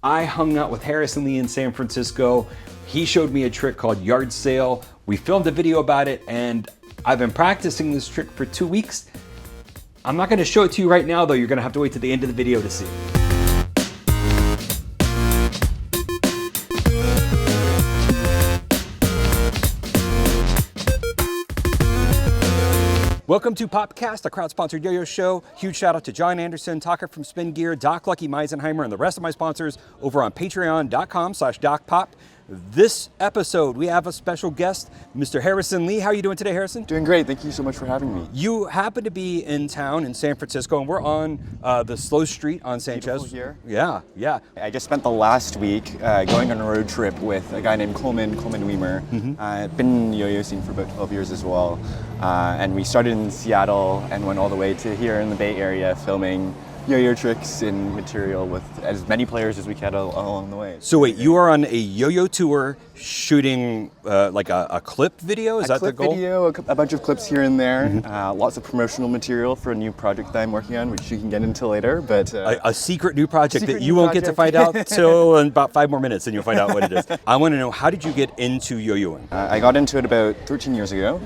I hung out with Harrison Lee in San Francisco. He showed me a trick called yard sale. We filmed a video about it, and I've been practicing this trick for 2 weeks. I'm not gonna show it to you right now though. You're gonna have to wait to the end of the video to see. Welcome to PopCast, a crowd-sponsored yo-yo show. Huge shout out to John Anderson, Tucker from Spin Gear, Doc Lucky Meisenheimer, and the rest of my sponsors over on patreon.com/DocPop. This episode, we have a special guest, Mr. Harrison Lee. How are you doing today, Harrison? Doing great. Thank you so much for having me. You happen to be in town in San Francisco, and we're on the Slow Street on Sanchez. Beautiful here. Yeah. I just spent the last week going on a road trip with a guy named Coleman Weimer. I've been yo-yosing for about 12 years as well. And we started in Seattle and went all the way to here in the Bay Area filming yo-yo tricks and material with as many players as we can along the way. So wait, you are on a yo-yo tour shooting like a clip video? Is that the goal? A clip video, a bunch of clips here and there. Lots of promotional material for a new project that I'm working on, which you can get into later. But a secret new project that you won't get to find out till in about 5 more minutes, and you'll find out what it is. I want to know, how did you get into yo-yoing? I got into it about 13 years ago.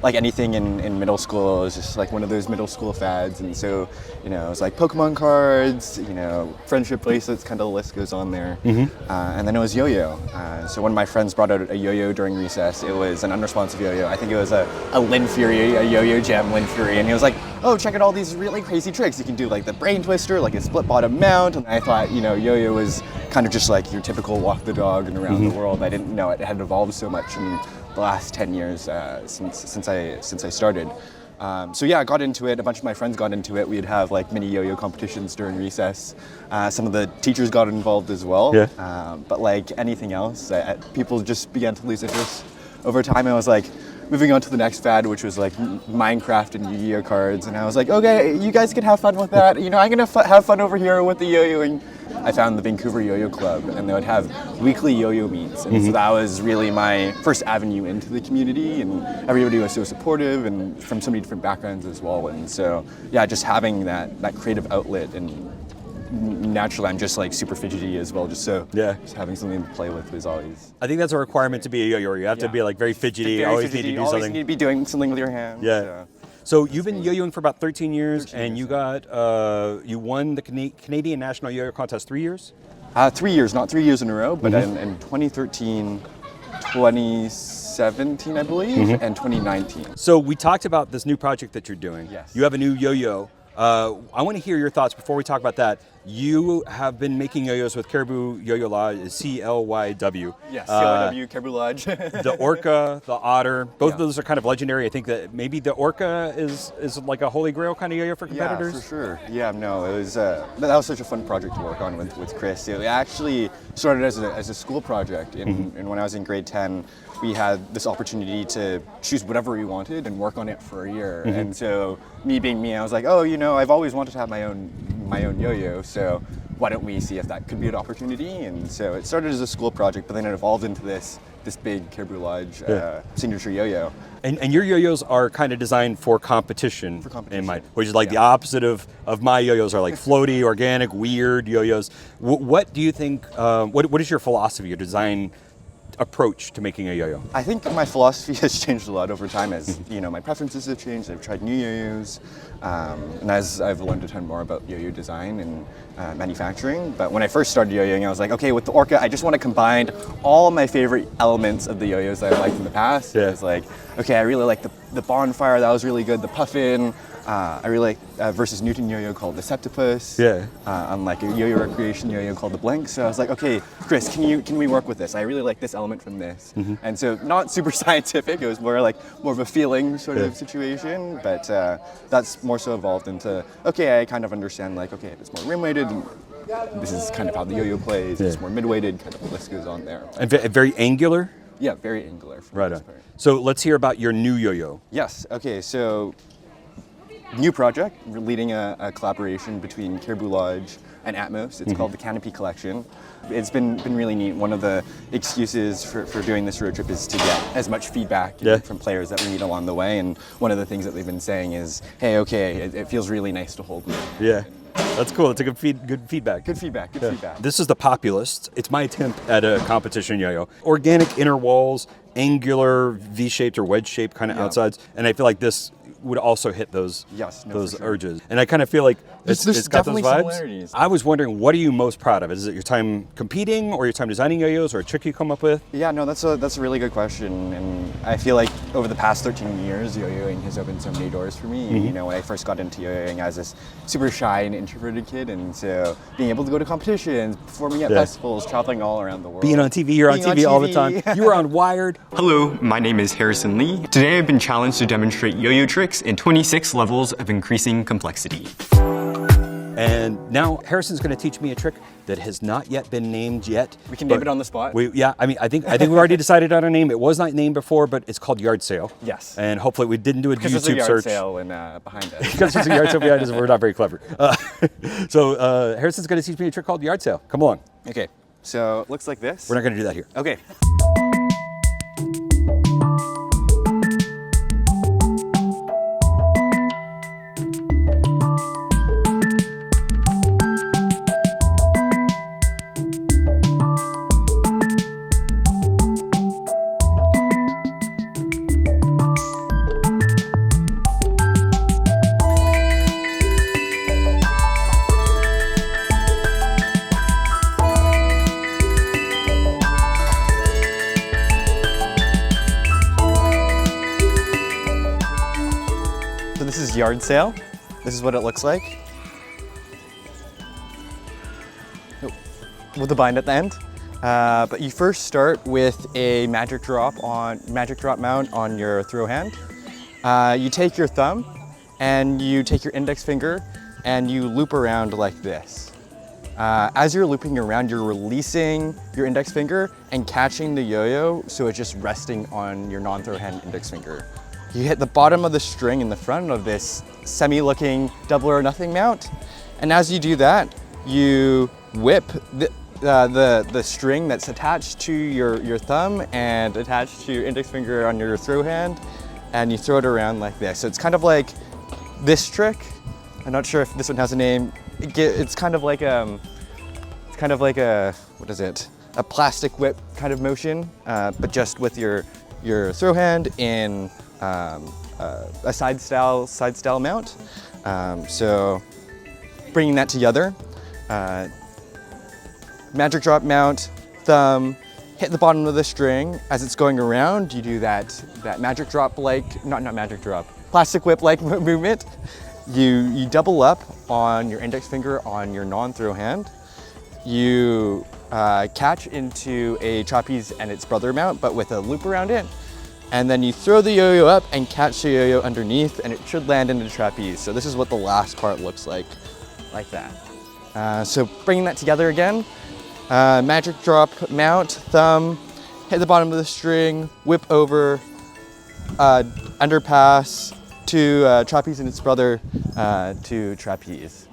Like anything in middle school, it was just like one of those middle school fads. And so, you know, it was like Pokemon cards, you know, friendship bracelets, kind of the list goes on there. And then it was yo-yo. So one of my friends brought out a yo-yo during recess. It was an unresponsive yo-yo. I think it was a Lin Fury, a yo-yo gem Lin Fury. And he was like, oh, check out all these really crazy tricks. You can do like the brain twister, like a split bottom mount. And I thought, you know, yo-yo was kind of just like your typical walk the dog and around the world. I didn't know it had evolved so much in the last 10 years since I started. So yeah, I got into it. A bunch of my friends got into it. We'd have like mini yo-yo competitions during recess. Some of the teachers got involved as well. But like anything else, people just began to lose interest over time. I was like moving on to the next fad, which was like Minecraft and Yu-Gi-Oh cards. And I was like, okay, you guys can have fun with that. You know, I'm gonna have fun over here with the yo-yoing. I found the Vancouver Yo-Yo Club, and they would have weekly yo-yo meets, and so that was really my first avenue into the community, and everybody was so supportive, and from so many different backgrounds as well, and so yeah, just having that creative outlet, and naturally I'm just like super fidgety as well, just having something to play with was always. I think that's a requirement to be a yo-yoer. You have to be like very fidgety, always need to do something. Always need to be doing something with your hands. So you've been yo-yoing for about 13 years, and you got you won the Canadian National Yo-Yo Contest 3 years? 3 years, not 3 years in a row, but in 2013, 2017, I believe, and 2019. So we talked about this new project that you're doing. Yes. You have a new yo-yo. I want to hear your thoughts before we talk about that. You have been making yo-yos with Caribou Yo-Yo Lodge, CLYW. Yes, CLWY, Caribou Lodge. The Orca, the Otter, both of those are kind of legendary. I think that maybe the Orca is like a holy grail kind of yo-yo for competitors. Yeah, for sure. Yeah, no, it was that was such a fun project to work on with Chris. It actually started as a school project, and when I was in grade 10, we had this opportunity to choose whatever we wanted and work on it for a year. And so, me being me, I was like, oh, you know, I've always wanted to have my own yo-yo, so why don't we see if that could be an opportunity? And so it started as a school project, but then it evolved into this big Caribou Lodge signature yo-yo. And your yo-yos are kind of designed for competition. In mind, which is like the opposite of my yo-yos are like floaty, organic, weird yo-yos. What do you think, what is your philosophy, your design approach to making a yo-yo? I think my philosophy has changed a lot over time as, you know, my preferences have changed. I've tried new yo-yos, and as I've learned a ton more about yo-yo design and manufacturing. But when I first started yo-yoing, I was like, okay, with the Orca, I just want to combine all my favorite elements of the yo-yos that I've liked in the past. It was like, okay, I really like the bonfire, that was really good, the puffin. I really like versus Newton yo-yo called the Septipus. Unlike a yo-yo recreation yo-yo called the Blank. So I was like, okay, Chris, can we work with this? I really like this element from this. And so not super scientific. It was more of a feeling sort of situation. But that's more so evolved into, okay, I kind of understand like, okay, it's more rim weighted. This is kind of how the yo-yo plays. It's more mid weighted. Kind of the list goes on there. And very angular. Yeah, very angular. Right on. So let's hear about your new yo-yo. Yes. Okay. So. New project, we're leading a collaboration between Caribou Lodge and Atmos. It's called the Canopy Collection. It's been really neat. One of the excuses for doing this road trip is to get as much feedback from players that we meet along the way. And one of the things that they've been saying is, hey, okay, it feels really nice to hold me. That's cool. It's a good feedback. Good feedback. Good feedback. This is the Populist. It's my attempt at a competition yo-yo. Organic inner walls, angular V-shaped or wedge-shaped kind of outsides, and I feel like this would also hit those urges. And I kind of feel like it's got those vibes. Similarities. I was wondering, what are you most proud of? Is it your time competing, or your time designing yo-yos, or a trick you come up with? Yeah, no, that's a really good question, and I feel like over the past 13 years, yo-yoing has opened so many doors for me. You know, when I first got into yo-yoing, I was this super shy and introverted kid, and so being able to go to competitions, performing at festivals, traveling all around the world. Being on TV, you're on TV all the time. You were on Wired. Hello, my name is Harrison Lee. Today I've been challenged to demonstrate yo-yo tricks in 26 levels of increasing complexity. And now Harrison's going to teach me a trick that has not yet been named yet. We can name it on the spot. I think we've already decided on a name. It was not named before, but it's called Yard Sale. Yes. And hopefully we didn't do a Because YouTube there's a yard search. sale behind us. Because there's a yard sale behind us, we're not very clever. So Harrison's going to teach me a trick called Yard Sale. Come along. Okay, so it looks like this. We're not going to do that here. Okay. So this is Yard Sale. This is what it looks like. With the bind at the end. But you first start with a magic drop mount on your throw hand. You take your thumb and you take your index finger and you loop around like this. As you're looping around, you're releasing your index finger and catching the yo-yo, so it's just resting on your non-throw hand index finger. You hit the bottom of the string in the front of this semi-looking double or nothing mount, and as you do that, you whip the string that's attached to your thumb and attached to your index finger on your throw hand, and you throw it around like this. So it's kind of like this trick. I'm not sure if this one has a name. It's kind of like a what is it? A plastic whip kind of motion, but just with your throw hand in a side style mount. So bringing that together, magic drop mount, thumb, hit the bottom of the string. As it's going around, you do that magic drop like, not magic drop, plastic whip like movement. You double up on your index finger on your non-throw hand. You catch into a trapeze and its brother mount, but with a loop around it. And then you throw the yo-yo up and catch the yo-yo underneath, and it should land into the trapeze. So this is what the last part looks like that. So bringing that together again, magic drop mount, thumb, hit the bottom of the string, whip over, underpass to trapeze and its brother to trapeze.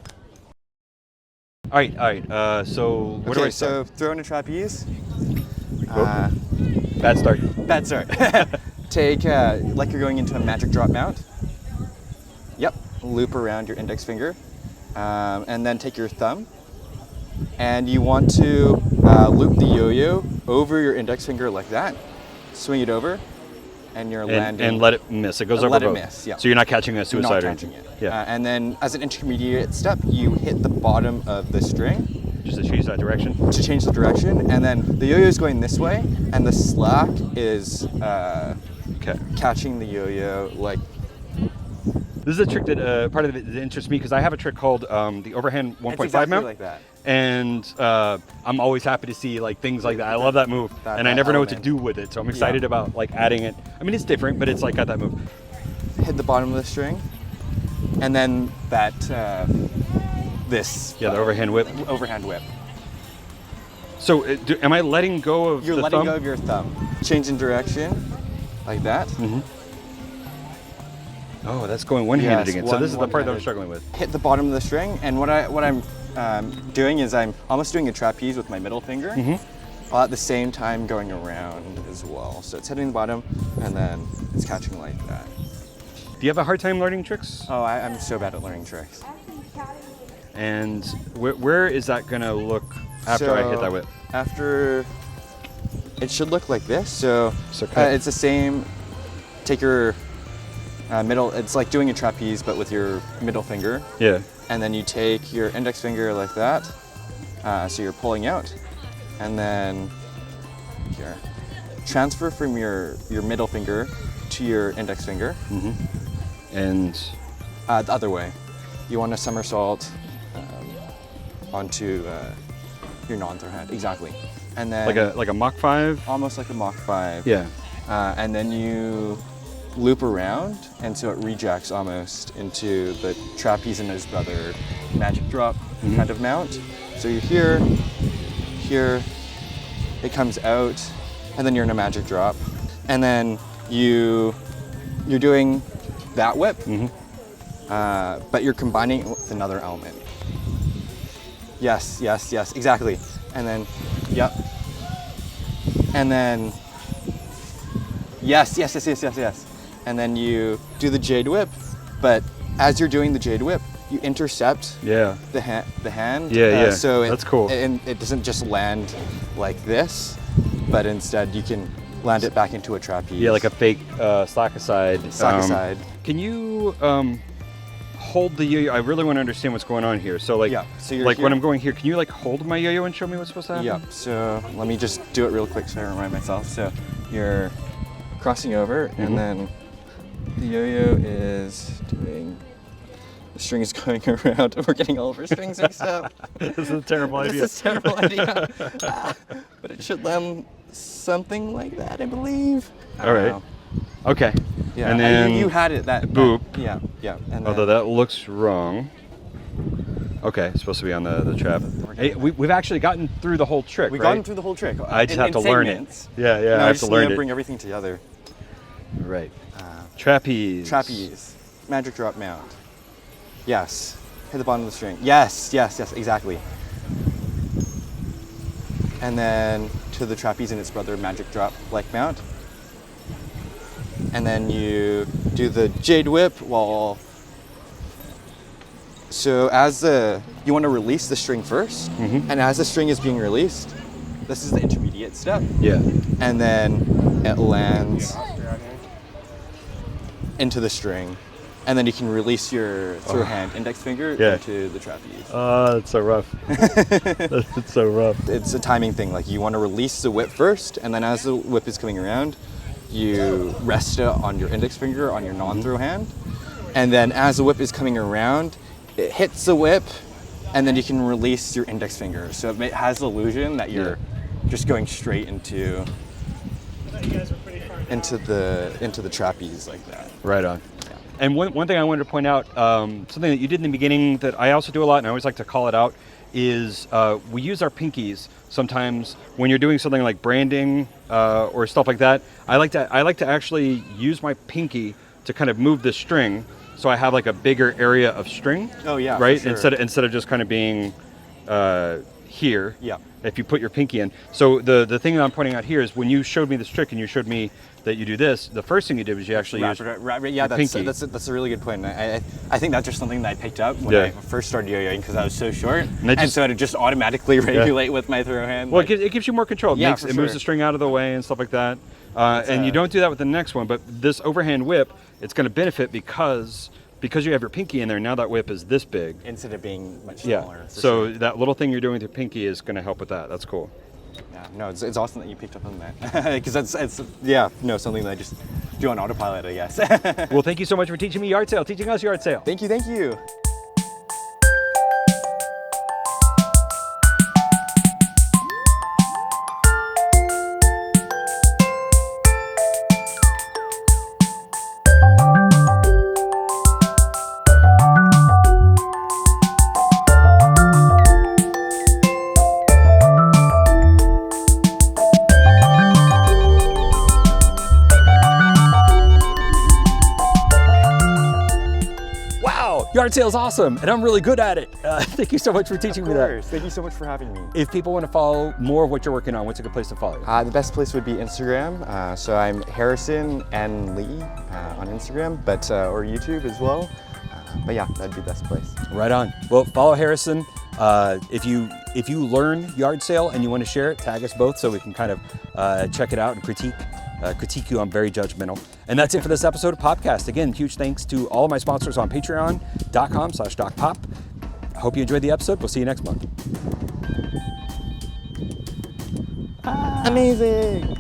All right. So where do I start? So throw in a trapeze. Bad start. Bad start. Take, like you're going into a magic drop mount. Yep, loop around your index finger. And then take your thumb. And you want to loop the yo-yo over your index finger like that. Swing it over. And you're landing. And let it miss. It goes over both. both. Let it miss, yeah. So you're not catching a suicide. Not catching it. Yeah. And then as an intermediate step, you hit the bottom of the string. Just to change that direction? To change the direction. And then the yo-yo is going this way, and the slack is catching the yo-yo like. This is a trick that part of it that interests me, because I have a trick called the overhand 1.5 exactly mount. Like that. And I'm always happy to see like things like that. I love that move, and I never know what to do with it. So I'm excited about like adding it. I mean, it's different, but it's like got that move. Hit the bottom of the string, and then that the overhand whip. Overhand whip. So am I letting go of You're the letting thumb? go of your thumb. Changing direction, like that. Mm-hmm. Oh, that's going one-handed again. So this is the part that I'm struggling with. Hit the bottom of the string, and what I'm doing is I'm almost doing a trapeze with my middle finger, while at the same time going around as well. So it's hitting the bottom, and then it's catching like that. Do you have a hard time learning tricks? Oh, I'm so bad at learning tricks. And where is that gonna look after I hit that whip? After, it should look like this. So Okay. it's the same. Take your middle, it's like doing a trapeze, but with your middle finger. Yeah. And then you take your index finger like that. So you're pulling out. And then here, transfer from your middle finger to your index finger. And The other way. You want to somersault onto your non-throw hand. Exactly. And then like a Mach 5? almost like a Mach 5. Yeah. And then you loop around, and so it rejects almost into the trapeze and his brother magic drop kind of mount. So you're here, it comes out, and then you're in a magic drop. And then you're doing that whip, but you're combining it with another element. Yes, exactly. And then, yep. And then, yes. And then you do the jade whip, but as you're doing the jade whip, you intercept the hand. Yeah. So that's cool. And it doesn't just land like this, but instead you can land it back into a trapeze. Yeah, like a fake slack aside. Aside. Can you hold the yo-yo? I really want to understand what's going on here. So like, so you're like here. when I'm going here, can you like hold my yo-yo and show me what's supposed to happen? Yep. So let me just do it real quick so I remind myself. So you're crossing over, and then the yo-yo is doing. The string is going around. We're getting all of our strings mixed up. This is a terrible idea. This is a terrible idea. But it should land something like that, I believe. All right. Okay. Yeah. And then you had it that boop. Yeah. And although that looks wrong. Okay, it's supposed to be on the trap. Hey, we've actually gotten through the whole trick. We've right? gotten through the whole trick. I just have to learn it. Yeah. No, I have to learn it. Bring everything together. Right. Trapeze. Trapeze. Magic drop mount. Yes. Hit the bottom of the string. Yes, exactly. And then to the trapeze and its brother magic drop like mount. And then you do the jade whip while. So you want to release the string first, and as the string is being released, this is the intermediate step. Yeah. And then it lands into the string. And then you can release your throw hand index finger into the trapeze. Oh, that's so rough. It's so rough. It's a timing thing. Like you want to release the whip first, and then as the whip is coming around, you rest it on your index finger on your non-throw hand. And then as the whip is coming around, it hits the whip, and then you can release your index finger. So it has the illusion that you're just going straight into the trapeze like that. Right on. And one thing I wanted to point out, something that you did in the beginning that I also do a lot, and I always like to call it out, is we use our pinkies sometimes when you're doing something like branding or stuff like that. I like to actually use my pinky to kind of move the string, so I have like a bigger area of string. Oh yeah. Right. For sure. Instead of just kind of being here. Yeah. If you put your pinky in. So the thing that I'm pointing out here is when you showed me this trick and you showed me that you do this, the first thing you did was you actually used yeah, pinky. that's a really good point. I think that's just something that I picked up when I first started yo-yoing because I was so short, and so it just automatically regulate with my throw hand. Well, it gives you more control. It moves the string out of the way and stuff like that. And you don't do that with the next one, but this overhand whip, it's going to benefit because you have your pinky in there. Now that whip is this big instead of being much smaller. Yeah. So that little thing you're doing with your pinky is going to help with that. That's cool. Yeah, no, it's awesome that you picked up on that because it's something that I just do on autopilot, I guess. Well, thank you so much for teaching me yard sale, teaching us yard sale. Thank you. Yard sale is awesome, and I'm really good at it. Thank you so much for teaching me that. Thank you so much for having me. If people want to follow more of what you're working on, what's a good place to follow you? The best place would be Instagram. So I'm Harrison N. Lee on Instagram, but or YouTube as well. But yeah, that'd be the best place. Right on. Well, follow Harrison. If you learn yard sale and you want to share it, tag us both so we can kind of check it out and critique you. I'm very judgmental. And that's it for this episode of PopCast. Again, huge thanks to all of my sponsors on patreon.com/DocPop. I hope you enjoyed the episode. We'll see you next month. Amazing.